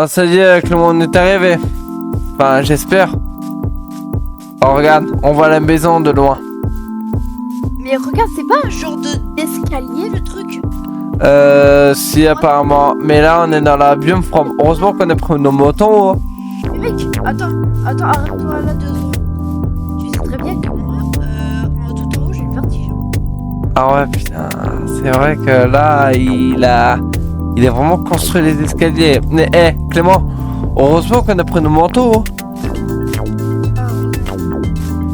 Ah, ça y est, Clément, on est arrivé. Enfin, j'espère. Oh, regarde, on voit la maison de loin. Mais regarde, c'est pas un genre d'escalier le truc? Si, apparemment. Mais là, on est dans la biome from. Heureusement qu'on a pris nos motos. Hein. Mais mec, attends, arrête-toi là 2 secondes. Tu sais très bien que moi, tout en haut, j'ai le vertige. Ah ouais, putain. C'est vrai que là, il a vraiment construit les escaliers. Mais, Clément, heureusement qu'on a pris nos manteaux. Hein.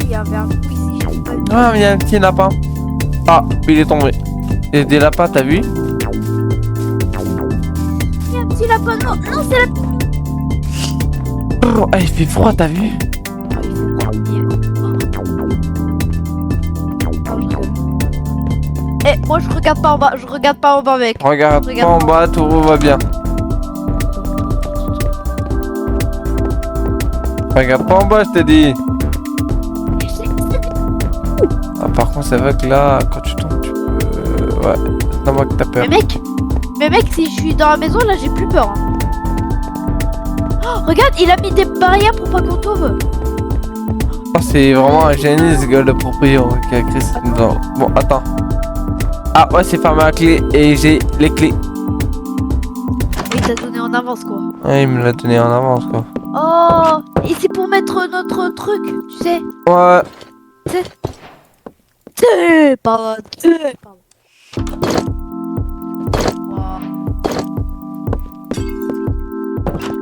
Il y avait un trou ici, j'ai pas vu. Ah, mais il y a un petit lapin. Ah, il est tombé. Il y a des lapins, t'as vu? Il y a un petit lapin, non, c'est la... Oh, il fait froid, t'as vu? Eh, moi je regarde pas en bas, mec. Regarde pas en bas, tout va bien. Regarde pas en bas, je t'ai dit. Ah, par contre, c'est vrai que là, quand tu tombes, tu peux... ouais, c'est moi que t'as peur. Mais mec, si je suis dans la maison, là, j'ai plus peur. Hein. Oh, regarde, il a mis des barrières pour pas qu'on tombe. Oh, c'est vraiment un génie, ce gars, le proprio qui a créé cette maison. Bon, attends. Ah, ouais, c'est fermé à clé et j'ai les clés. Il t'a donné en avance, quoi. Ouais, il me l'a donné en avance, quoi. Oh, et c'est pour mettre notre truc, tu sais. Ouais. Pardon.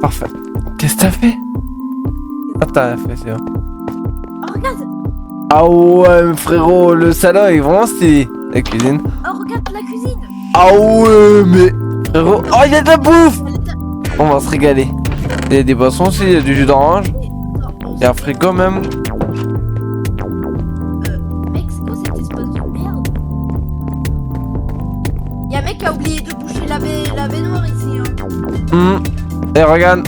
Parfait. Qu'est-ce que t'as fait? Ah, t'as fait, c'est bon. Oh, regarde. Ah ouais, frérot, le salon est vraiment stylé. La cuisine. Oh, regarde la cuisine. Ah ouais, mais frérot. Oh, il y a de la bouffe. On va se régaler. Il y a des boissons aussi, il y a du jus d'orange. Il y a un frigo même. Mec, c'est quoi cet espace de merde? Y'a un mec qui a oublié de boucher la baignoire ici. Hein. Et regarde.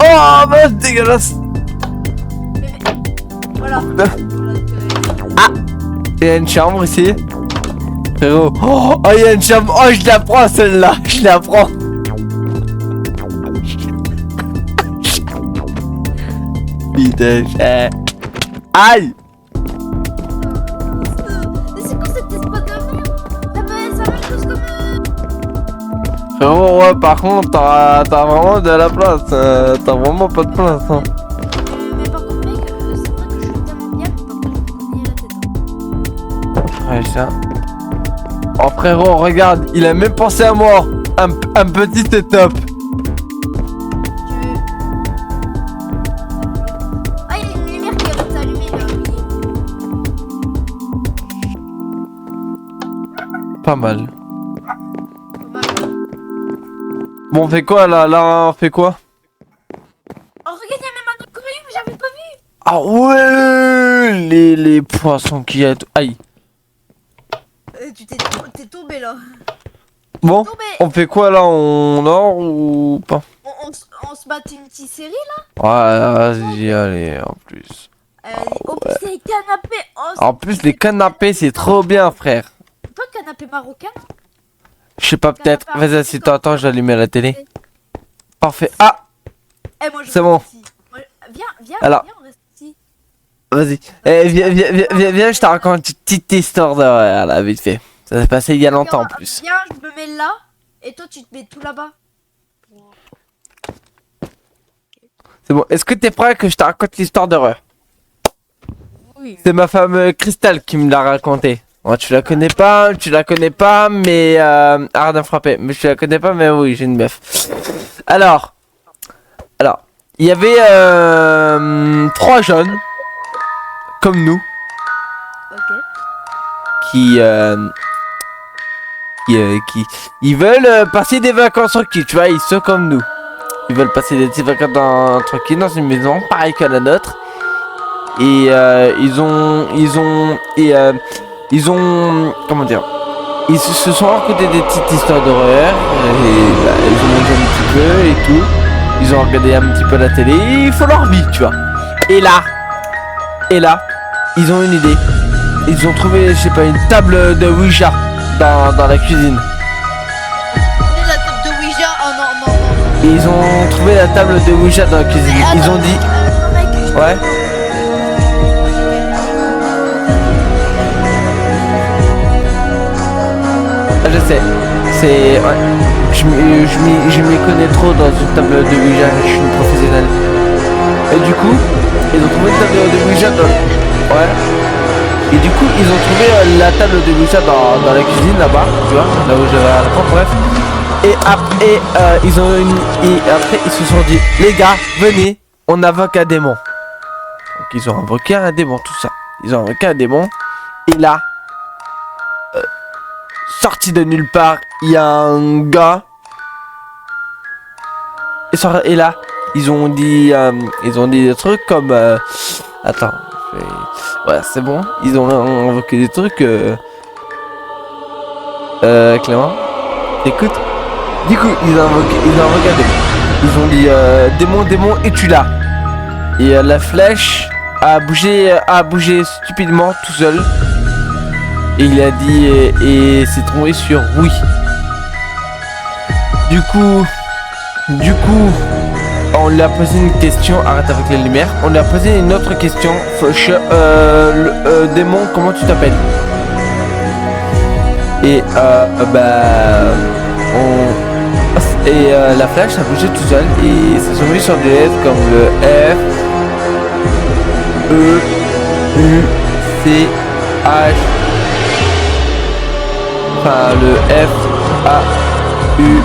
Oh, bah, c'est dégueulasse. Voilà. Ah, il y a une chambre ici. Frérot. Oh, il y a une chambre. Oh, je la prends celle-là. Je la prends. Putain, aïe. Mais c'est quoi cet espace de merde? Ça fait la même chose comme... Frérot, ouais, par contre, t'as vraiment de la place. T'as vraiment pas de place. Hein. Mais par contre, mec, c'est vrai que je suis tellement bien, mais par contre, je me connais la tête. Ouais, ça. Oh, frérot, regarde, il a même pensé à moi. Un petit setup. Ah, il y a une lumière qui est restée allumée là. Pas mal. Bon, on fait quoi là? Là, on fait quoi? Oh, regarde, il y a même un aquarium, j'avais pas vu. Ah ouais, les poissons qu'il y a. Aïe. T'es tombé là. Bon, Tombé. on fait quoi là? On dort ou pas? On se bat une petite série là. Ouais, vas-y, allez, en plus. Oh, plus les canapés. Oh, En plus, les canapés, c'est trop bien, frère. pas canapé marocain. Je sais pas, peut-être. Vas-y, assieds-toi, attends, j'ai allumé la télé. Parfait. Ah, Eh, moi, je c'est reste bon. ici. Viens, Alors. viens, on reste ici. Vas-y. Viens, je te raconte une petite histoire de là, vite fait. Ça s'est passé il y a longtemps en plus. Viens, je me mets là. Et toi, tu te mets tout là-bas. C'est bon. Est-ce que t'es prêt que je te raconte l'histoire d'horreur? Oui. C'est ma femme Cristal qui me l'a raconté. Bon, tu la connais pas, mais arrête de me frapper. Mais tu la connais pas, mais oui, j'ai une meuf. Alors, il y avait 3 jeunes comme nous Ok. qui ils veulent passer des vacances tranquilles, tu vois, ils sont comme nous. Ils veulent passer des petites vacances tranquilles dans une maison pareille que la nôtre. Et ils ont comment dire, ils se sont racontés des petites histoires d'horreur et bah, ils ont mangé un petit peu et tout. Ils ont regardé un petit peu la télé, ils font leur vie, tu vois. Et là, ils ont une idée. Ils ont trouvé, je sais pas, une table de Ouija dans la cuisine. On est la table de Ouija. Oh non. ils ont trouvé la table de Ouija dans la cuisine. Ils ont dit. Ouais. Ah, je sais. C'est. Ouais. Je m'y connais trop dans une table de Ouija. Je suis une professionnelle. Et du coup, ils ont trouvé une table de Ouija dans. Ouais. Et du coup, ils ont trouvé la table de Ouija dans la cuisine là-bas, tu vois, là où j'avais la porte, bref. Et après, après, ils se sont dit, les gars, venez, on invoque un démon. Donc, ils ont invoqué un démon, tout ça. Ils ont invoqué un démon. Et là, sorti de nulle part, il y a un gars. Et là, ils ont dit des trucs comme, attends. Ouais, c'est bon. Ils ont invoqué des trucs. Clément, écoute. Du coup, ils ont invoqué un démon. Ils ont dit démon, es-tu là? Et la flèche a bougé stupidement tout seul. Et il a dit et s'est tombé sur oui. Du coup, on lui a posé une question. Arrête avec les lumières. On lui a posé une autre question. Démon, comment tu t'appelles? Et la flèche a bougé tout seul et ça s'est mis sur des lettres comme le F, E, U, C, H. Enfin le F, A, U,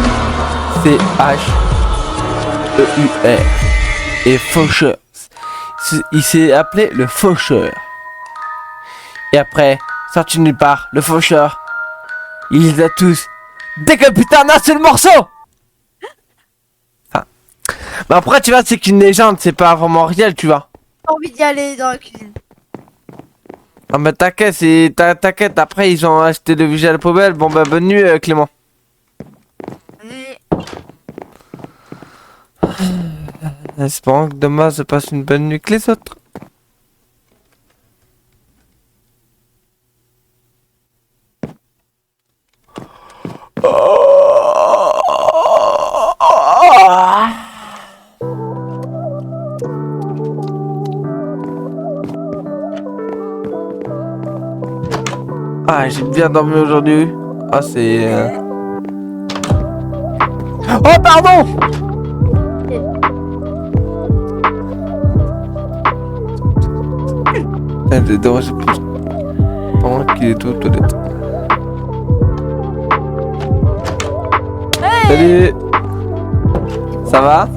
C, H. E-U-R et faucheur. Il s'est appelé le faucheur. Et après, sorti de nulle part, le faucheur, il les a tous décapités en un seul morceau. Enfin, mais après tu vois, c'est qu'une légende, c'est pas vraiment réel, tu vois. J'ai envie d'y aller dans la cuisine. Ah bah t'inquiète, après ils ont acheté le Ouija à la poubelle. Bon bah bonne nuit Clément. Espérons que demain se passe une bonne nuit que les autres. Ah, j'ai bien dormi aujourd'hui. Ah, c'est... Oh, pardon! J'ai dormi plus. Pendant qu'il est aux toilettes. Hey, salut! Ça va?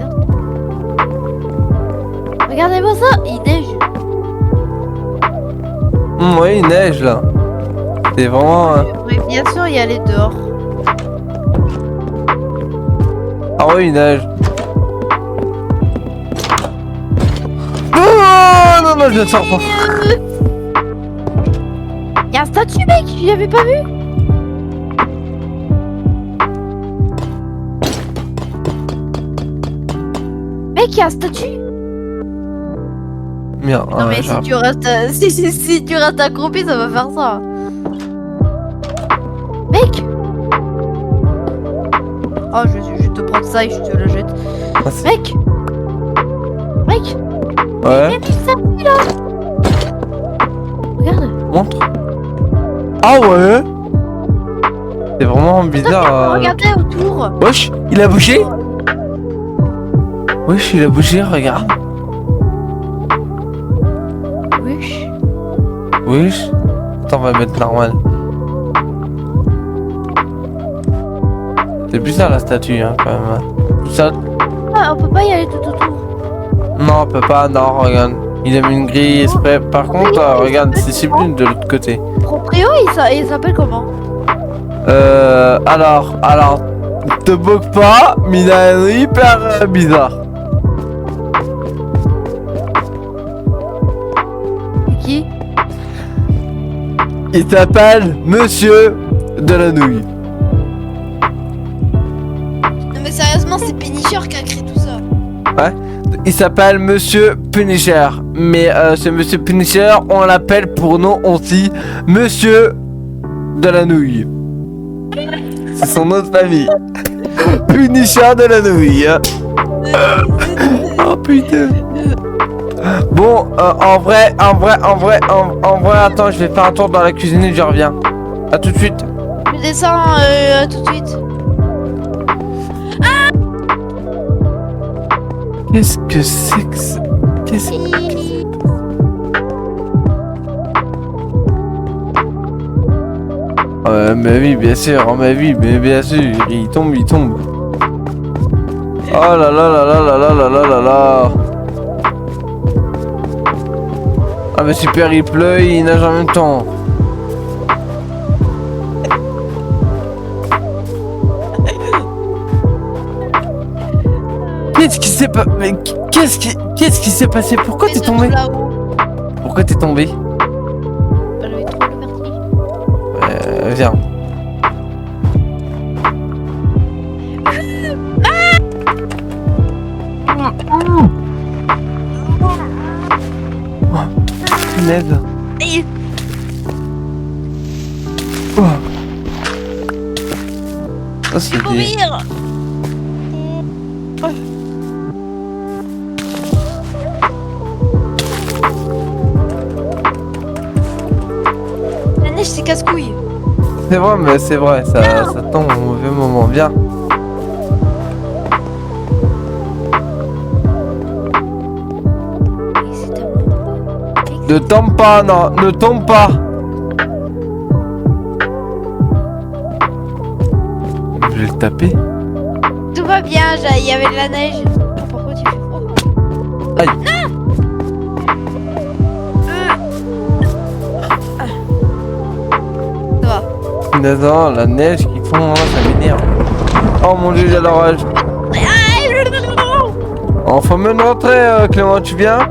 regardez-moi ça, il neige. Oui, il neige là. C'est vraiment... Oui, bien sûr, y aller dehors. Ah oui, il neige. Non, je ne sors pas. Y'a un statut, mec, j'avais pas vu. Mec, y'a un statut. Merde, Non mais si tu restes, si tu restes accroupi, ça va faire ça. Mec. Oh, je vais te prendre ça et je te le jette. Mec. Mec. Ouais. Il y a du statut là. Regarde. Montre. Ah ouais. C'est vraiment bizarre. Regardez autour. Wesh, il a bougé. Wesh, il a bougé, regarde. Wesh. Wesh. Attends, on va mettre normal. C'est bizarre la statue, hein, quand même. Ça... Ah, on peut pas y aller tout autour. Non, on peut pas, non, regarde. Il a mis une grille exprès. Par contre, regarde, c'est sublime de l'autre côté. Proprio, il s'appelle comment? Alors, te moque pas, mais il a un hyper bizarre. C'est qui? Il s'appelle Monsieur de la Nouille. Non mais sérieusement, c'est Punisher qui a créé tout ça. Ouais. Il s'appelle Monsieur Punisher. Mais ce Monsieur Punisher, on l'appelle pour nous aussi Monsieur de la Nouille. C'est son nom de famille. Punisher de la nouille. Hein. Oh putain. Bon, en vrai, attends, je vais faire un tour dans la cuisine et je reviens. À tout de suite. Je descends tout de suite. Qu'est-ce que c'est que ça? Qu'est-ce que... mais oui, bien sûr, oh, mais oui, mais bien sûr, il tombe. Oh là là là là là là là là là là. Ah mais super, il pleut, il nage en même temps. Qu'est-ce qui s'est passé? Mais qu'est-ce qui s'est passé? Pourquoi t'es tombé? Pourquoi t'es tombé? J'avais trop le vertige. Viens. Punaise. Oh. Oh, c'est des... Mourir. La neige c'est casse-couille. C'est vrai, mais c'est vrai, ça tombe au mauvais moment. Viens. Ne tombe pas, non, ne tombe pas. Je vais le taper. Tout va bien, il y avait de la neige. Pourquoi tu fais froid? Aïe. Ça va. Non, la neige qui fond, là, ça m'énerve. Oh mon dieu, j'ai l'orage. Oh, faut me rentrer, Clément, tu viens?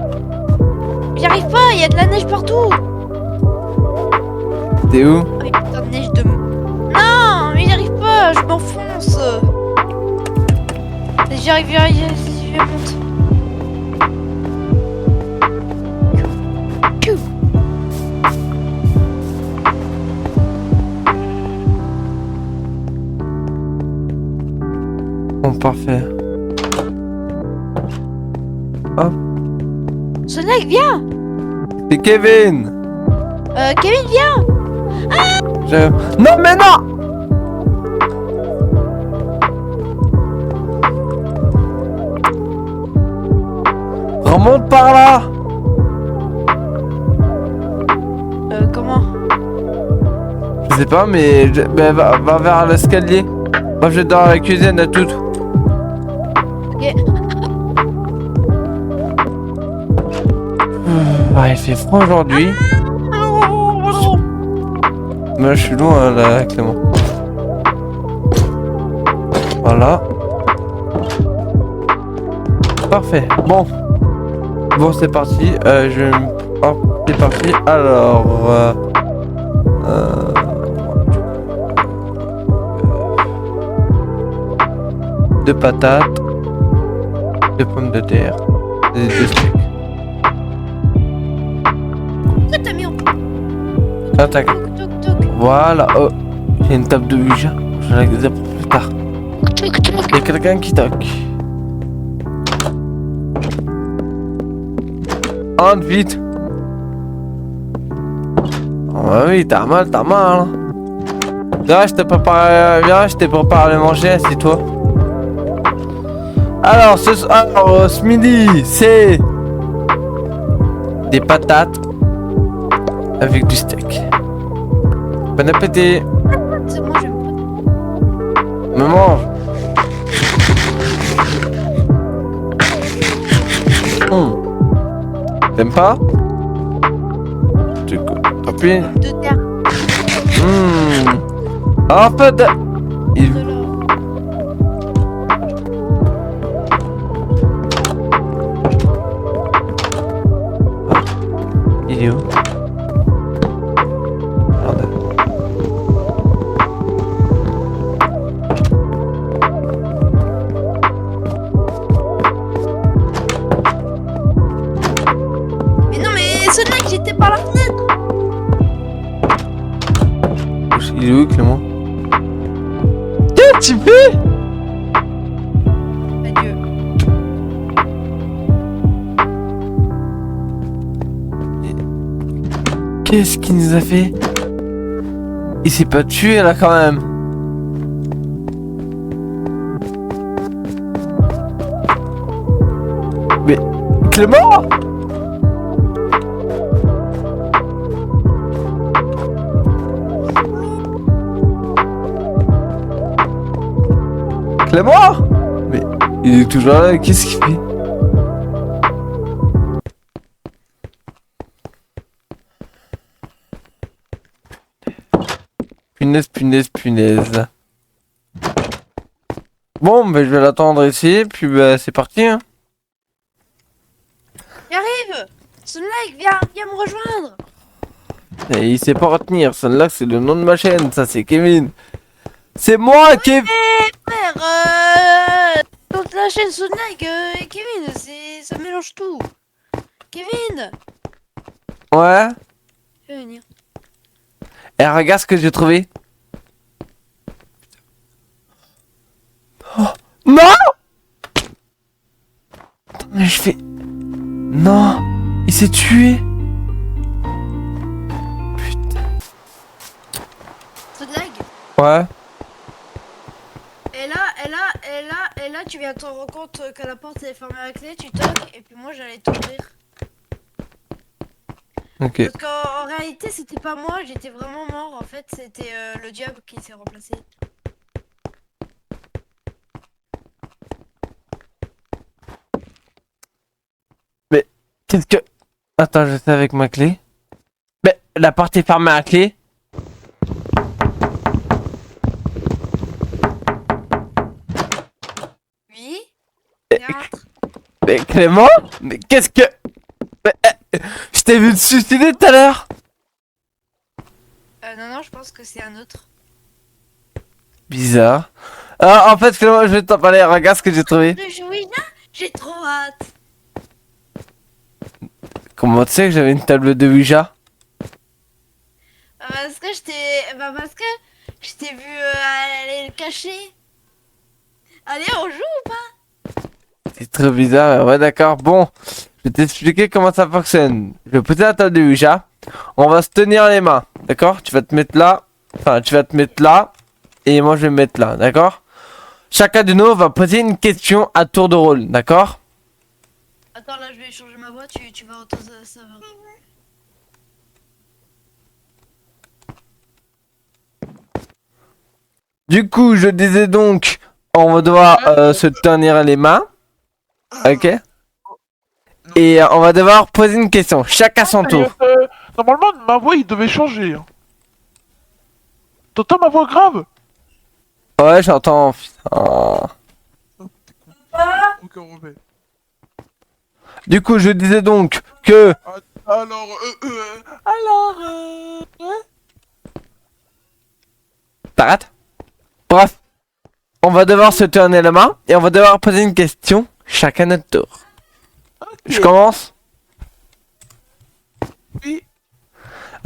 J'y arrive pas, il y a de la neige partout. T'es où? Ah mais putain de neige de... Non, mais j'y arrive pas, je m'enfonce. J'y arrive, je monte. Bon, parfait. Hop. Sonic, viens. C'est Kevin. Kevin, viens. Non, mais non. Remonte par là. Comment? Je sais pas, mais va vers l'escalier. Moi, je vais dans la cuisine à tout. Ok. Ah, il fait froid aujourd'hui. Mais je suis loin là, Clément. Voilà. Parfait. Bon, c'est parti. Hop, c'est parti. Alors, deux patates, deux pommes de terre, et deux steaks. Pourquoi t'as mis en... Attaque. Toc, toc. Voilà. Oh, j'ai une table de Ouija. Je la garde pour plus tard. Il y a quelqu'un qui toque. Entre vite. Oh bah oui, t'as mal. Hein. Viens, je t'ai préparé à le manger, assieds-toi. Alors, ce midi, c'est des patates avec du steak. Bon appétit. C'est bon, j'aime pas. Me mange. T'aimes pas? Tu copie. De terre. En fait, il... De là. Il est où? Merde. Mais non, mais Sonic, j'étais par la fenêtre. Il est où, Clément? Qu'est-ce que tu fais? Qu'est-ce qu'il nous a fait? Il s'est pas tué là quand même. Mais Clément! Clément! Mais il est toujours là, qu'est-ce qu'il fait? Punaise, punaise, punaise. Bon, ben je vais l'attendre ici, puis ben c'est parti. Hein. J'arrive. Sunlight, viens me rejoindre. Et il sait pas retenir, celle-là c'est le nom de ma chaîne, ça c'est Kevin. C'est moi, Kevin! Frère, dans la chaîne Sunlight, Kevin, ça mélange tout. Kevin, Ouais. fais venir. Et regarde ce que j'ai trouvé. Oh, non! Attends, mais je fais... Non! Il s'est tué! Putain. Sunlight. Ouais. Et là, tu viens te rendre compte que la porte est fermée à clé, tu toques, et puis moi j'allais t'ouvrir. Ok. Parce qu'en réalité, c'était pas moi, j'étais vraiment mort. En fait, c'était le diable qui s'est remplacé. Mais... Qu'est-ce que... Attends, je sais avec ma clé. Mais la porte est fermée à clé. Oui. Eh, Théâtre. Mais Clément? Mais qu'est-ce que... Mais, je t'ai vu te suicider tout à l'heure. Non, je pense que c'est un autre. Bizarre. Ah, en fait, Clément, je vais t'en parler. Regarde ce que j'ai trouvé. Le jouet là, j'ai trop hâte. Comment tu sais que j'avais une table de Ouija? Parce que je t'ai vu aller le cacher. Allez, on joue ou pas? C'est trop bizarre. Ouais, d'accord. Bon, je vais t'expliquer comment ça fonctionne. Je vais poser la table de Ouija. On va se tenir les mains. D'accord? Tu vas te mettre là. Enfin, tu vas te mettre là. Et moi, je vais me mettre là. D'accord? Chacun de nous va poser une question à tour de rôle. D'accord? Attends, là, je vais changer ma voix, tu vas entendre ça. Du coup, je disais donc, on va devoir se tenir les mains. Ok? Et on va devoir poser une question. Chacun son tour. Normalement, ma voix, il devait changer. Hein. T'entends ma voix grave? Ouais, j'entends. Putain. Ok, on refait. Du coup, je disais donc que... Alors, T'arrêtes? Bref. On va devoir se tourner la main et on va devoir poser une question chacun notre tour. Je commence? Oui.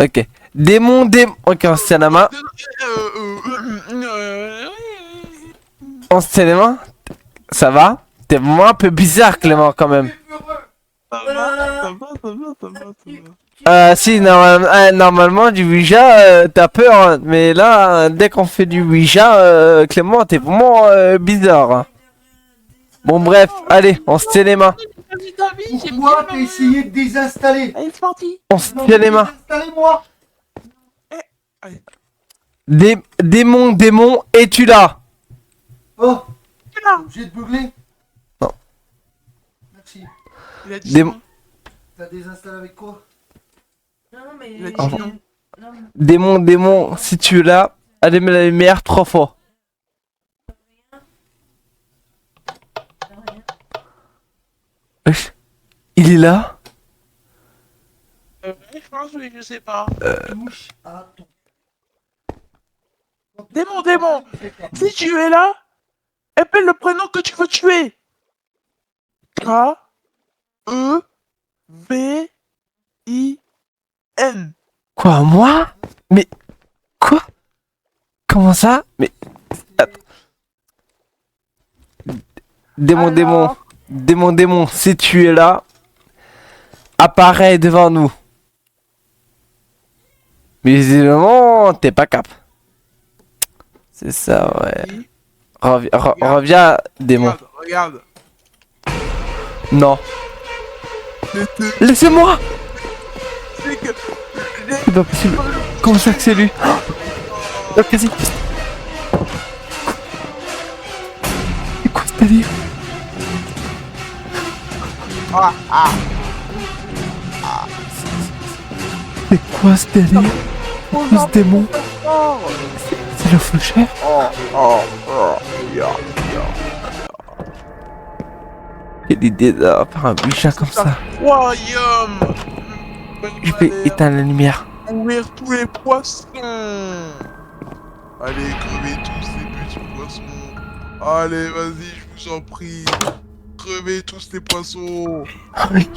Ok. Démon. Ok, on se tient la main. On se tient les mains? Ça va? T'es vraiment un peu bizarre, Clément, quand même. Ça va. Si, normalement, du Ouija, t'as peur. Hein. Mais là, dès qu'on fait du Ouija, Clément, t'es vraiment bizarre. Hein. Bon, bref, allez, on se tient les mains. Pourquoi t'as essayé de désinstaller? Allez, c'est parti. On se tient les mains. Installez-moi. Démon, es-tu là? Oh, Là. obligé de beugler? Non. Merci. Il a dit Démon. non. T'as désinstallé avec quoi? Non, mais. Il a dit Enfin. non. Démon, si tu es là, allume la lumière 3 fois. Wesh. Il est là? Je pense, oui, je sais pas. Touche à ton. Démon, si tu es là, appelle le prénom que tu veux tuer. K-E-V-I-N. Quoi, moi? Mais... Quoi? Comment ça? Mais... Attends. Démon, si tu es là, apparaît devant nous. Visiblement, t'es pas cap. C'est ça, ouais. Reviens, démon. Regarde. Non. C'était- Laissez-moi. c'est que- C'est pas possible. Comment ça que c'est lui? Oh, quasi. C'est quoi ce délire? C'est quoi ce délire? C'est quoi ce démon? C'est le faucheur? Quelle idée de faire un bichat comme ça. Royaume. Je vais éteindre la lumière. Ouvrir tous les poissons. Allez, crevez tous ces petits poissons. Allez, vas-y, je vous en prie. Crevez tous les poissons.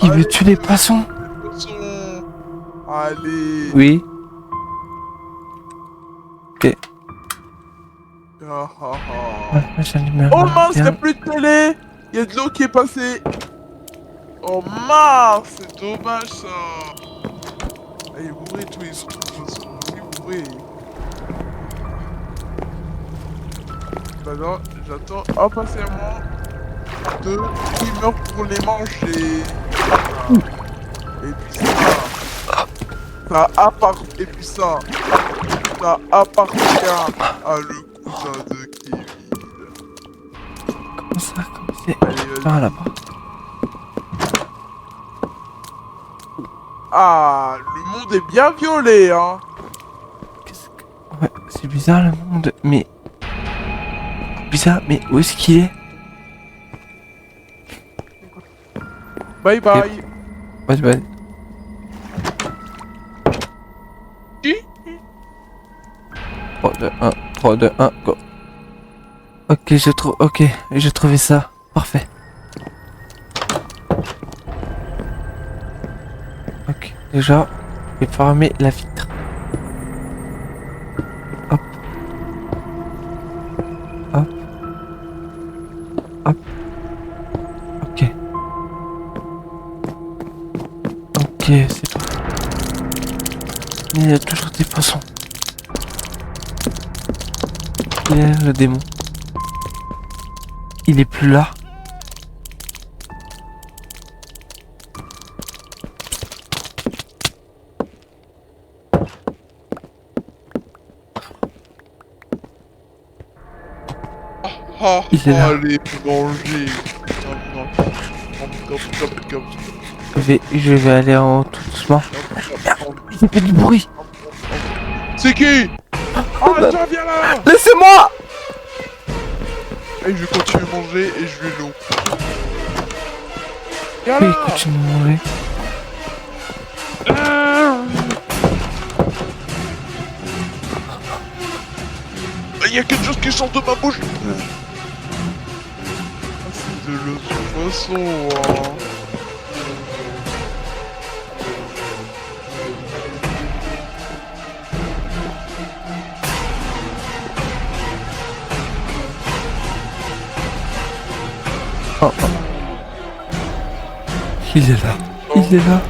Il veut tuer les poissons. Les poissons. Allez. Oui. Ah, ah, ah. Ouais, j'allume la Oh mince, y'a lumière. plus de télé. Y'a de l'eau qui est passée. Oh mince, c'est dommage ça. Allez, ouvrez tous les autres poissons. Ouvrez. Maintenant, j'attends impatiemment de qui meurt pour les manger. Et puis ça appartient. Et puis ça appartient à le cousin de Kevin. Comment ça? Comment c'est? Allez, vas-y. Ah, là-bas. Ah, le monde est bien violet, hein. Qu'est-ce que... Ouais, c'est bizarre le monde, mais... Bizarre, mais où est-ce qu'il est? Bye bye. Vas-y, vas-y. Qui 3, 2, 1, 3, 2, 1, go. Ok, j'ai trouvé ça. Parfait. Ok, déjà, je vais fermer la vitre. Hop. Hop. Hop. Ok. Ok, c'est parti. Mais il y a toujours des poissons. Il est là, le démon. Il est plus là. Ah, Il est là. allez, manger. Je vais aller en haut tout doucement. Il fait du bruit. C'est qui? Ah, tiens, viens là. Laissez-moi! Et je continue à manger et je vais l'eau. Viens Oui, là. continue de manger. Il y a quelque chose qui sort de ma bouche. Ah, c'est de l'eau de poisson, hein. Oh, oh. Il est là. Il est là.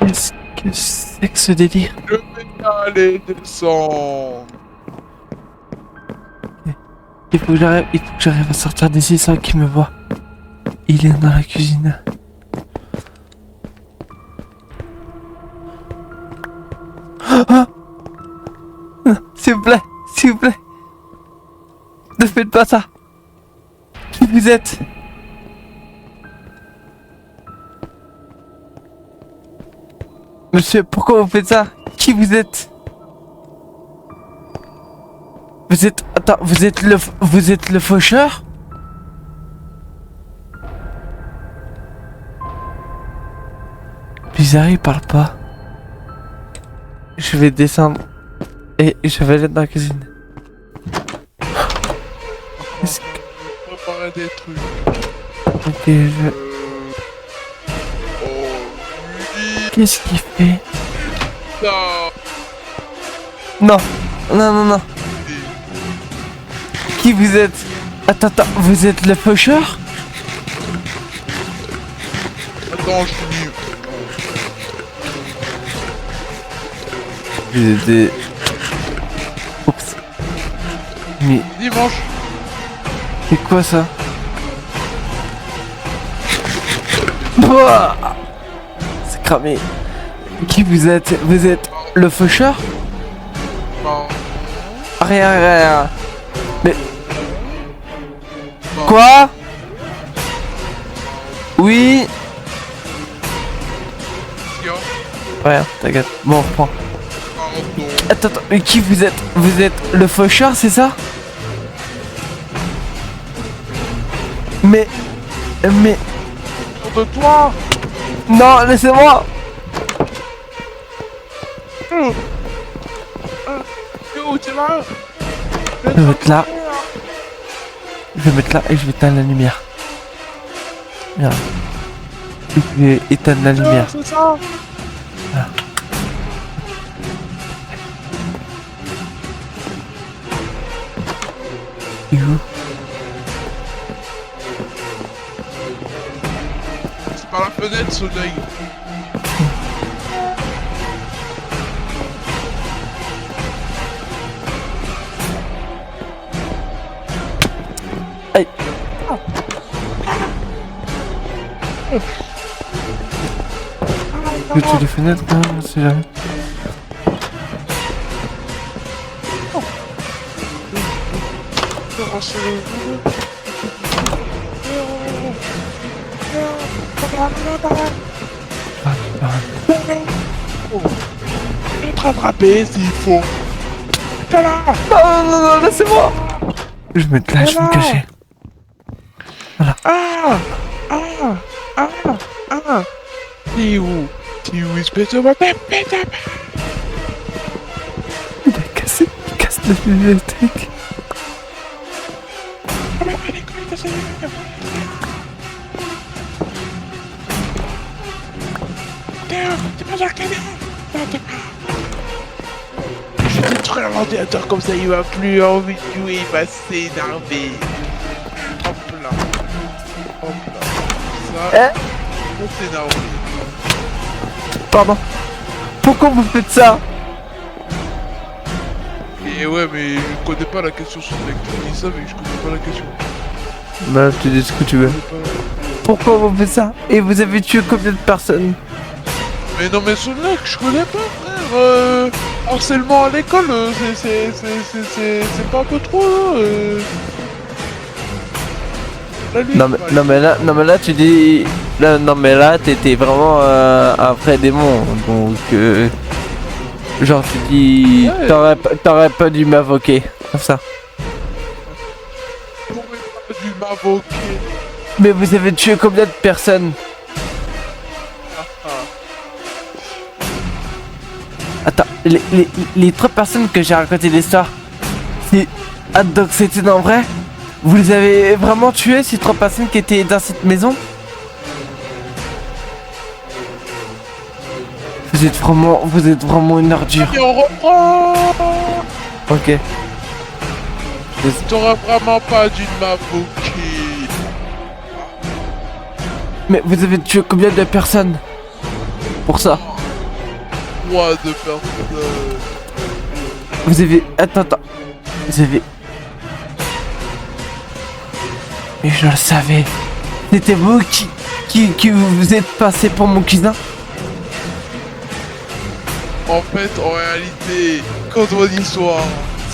Qu'est-ce que c'est que ce délire? Je vais aller descendre. Il faut que j'arrive à sortir d'ici sans qu'il me voie. Il est dans la cuisine. Ah! Non, s'il vous plaît, s'il vous plaît. Ne faites pas ça. Qui vous êtes? Monsieur, pourquoi vous faites ça? Qui vous êtes? Vous êtes... Attends, vous êtes le faucheur? Bizarre, il parle pas. Je vais descendre. Et je vais aller dans la cuisine. Qu'est-ce que... Je vais préparer des trucs. Ok, je... Oh, oui. Qu'est-ce qu'il fait? Ça. Non. Non, non, non. Qui vous êtes? Attends, attends, vous êtes le faucheur? Attends, je finis. Vous étiez... Oups. Mais Dimanche. c'est quoi ça? Ouah, c'est cramé. Qui vous êtes? Vous êtes le faucheur? Non. Rien. Mais... Quoi? Oui. Tiens. Rien, t'inquiète. Bon, on reprend. Pardon. Attends, mais qui vous êtes? Vous êtes le faucheur, c'est ça? Mais... De toi. Non, laissez-moi. Où tu vas? Je vais mettre là. Je vais mettre là et je vais éteindre la lumière. Bien. Je vais éteindre la lumière. C'est ça. Et où? C'est par la fenêtre, soleil. Aïe. Je tue les fenêtres quand même, on sait jamais. Te rattraper s'il faut. T'es là. Non, laissez-moi. Je vais mettre là, je vais me cacher. T'es où? T'es où, espèce de bâtard? Il casse la bibliothèque. Je vais détruire l'ordinateur comme ça, il va plus envie de jouer, il va s'énerver. Hop là. Hop là. Ça, on s'énerve. Pardon. Pourquoi vous faites ça? Et ouais, mais je connais pas la question sur le tu dis ça, mais je connais pas la question. Bah, tu dis ce que tu veux. Je connais pas. Pourquoi vous faites ça? Et vous avez tué combien de personnes? Mais non, mais ce mec, je connais pas, frère. Harcèlement à l'école, c'est pas un peu trop, La nuit, Non mais là tu dis... Là, non mais là t'étais vraiment un vrai démon. Donc... genre tu dis... Ouais. T'aurais pas dû m'invoquer. Comme ça. T'aurais pas dû m'invoquer. Mais vous avez tué combien de personnes? Ah. Attends, les 3 personnes que j'ai raconté l'histoire, c'est... Ah, donc c'était dans vrai? Vous les avez vraiment tués, ces 3 personnes qui étaient dans cette maison? Vous êtes vraiment une ordure. Et on reprend. Ok. T'aurais vraiment pas dû m'invoquer. Mais vous avez tué combien de personnes? Pour ça? 3 de personnes. Vous avez... Attends. Vous avez... Mais je le savais. C'était vous qui vous êtes passé pour mon cousin? En fait, en réalité, quand on dit soir,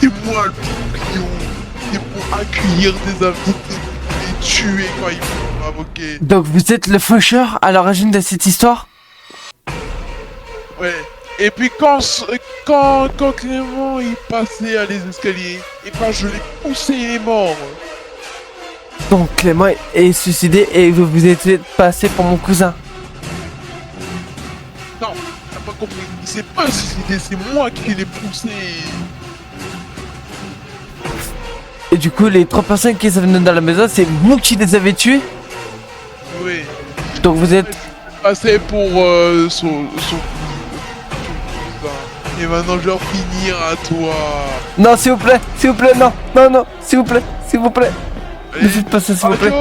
c'est moi le client. C'est pour accueillir des invités, les tuer quand ils vont m'invoquer. Donc vous êtes le faucheur à l'origine de cette histoire? Ouais. Et puis quand Clément il passait à les escaliers, et ben je l'ai poussé, il est mort. Donc Clément est suicidé et vous vous êtes passé pour mon cousin? Non, t'as pas compris. Il s'est pas suicidé, c'est moi qui l'ai poussé. Et du coup les 3 personnes qui sont venues dans la maison, c'est vous qui les avez tués? Oui. Donc vous êtes... Passé pour son cousin. Et maintenant je vais en finir à toi. Non s'il vous plaît, non, s'il vous plaît. Ne faites pas ça s'il vous plaît.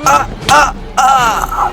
Adieu.